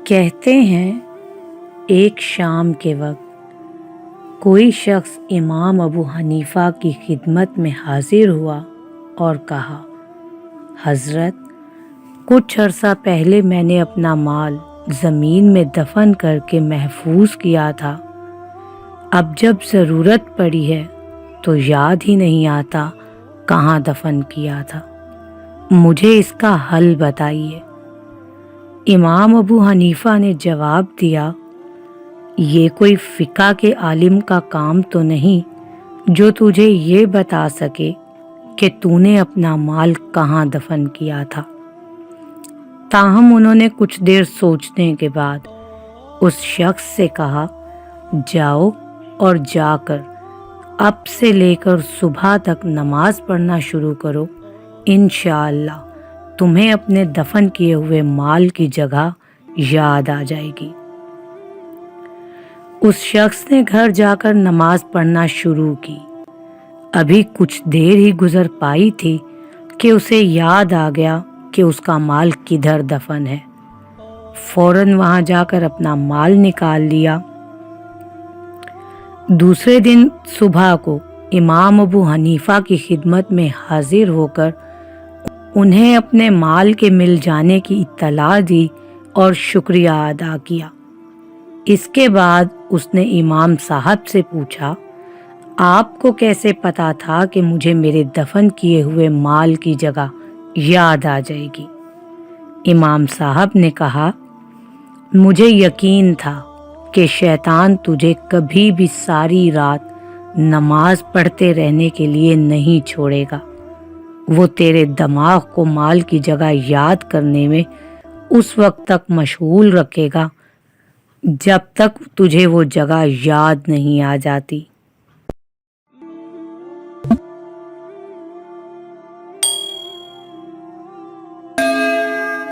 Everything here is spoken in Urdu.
کہتے ہیں ایک شام کے وقت کوئی شخص امام ابو حنیفہ کی خدمت میں حاضر ہوا اور کہا، حضرت، کچھ عرصہ پہلے میں نے اپنا مال زمین میں دفن کر کے محفوظ کیا تھا۔ اب جب ضرورت پڑی ہے تو یاد ہی نہیں آتا کہاں دفن کیا تھا۔ مجھے اس کا حل بتائیے۔ امام ابو حنیفہ نے جواب دیا، یہ کوئی فقہ کے عالم کا کام تو نہیں جو تجھے یہ بتا سکے کہ تو نے اپنا مال کہاں دفن کیا تھا۔ تاہم انہوں نے کچھ دیر سوچنے کے بعد اس شخص سے کہا، جاؤ اور جا کر اب سے لے کر صبح تک نماز پڑھنا شروع کرو، انشاءاللہ تمہیں اپنے دفن کیے ہوئے مال کی جگہ یاد آ جائے گی۔ اس شخص نے گھر جا کر نماز پڑھنا شروع کی۔ ابھی کچھ دیر ہی گزر پائی تھی کہ اسے یاد آ گیا کہ اس کا مال کدھر دفن ہے۔ فوراً وہاں جا کر اپنا مال نکال لیا۔ دوسرے دن صبح کو امام ابو حنیفہ کی خدمت میں حاضر ہو کر انہیں اپنے مال کے مل جانے کی اطلاع دی اور شکریہ ادا کیا۔ اس کے بعد اس نے امام صاحب سے پوچھا، آپ کو کیسے پتا تھا کہ مجھے میرے دفن کیے ہوئے مال کی جگہ یاد آ جائے گی؟ امام صاحب نے کہا، مجھے یقین تھا کہ شیطان تجھے کبھی بھی ساری رات نماز پڑھتے رہنے کے لیے نہیں چھوڑے گا۔ وہ تیرے دماغ کو مال کی جگہ یاد کرنے میں اس وقت تک مشغول رکھے گا جب تک تجھے وہ جگہ یاد نہیں آ جاتی۔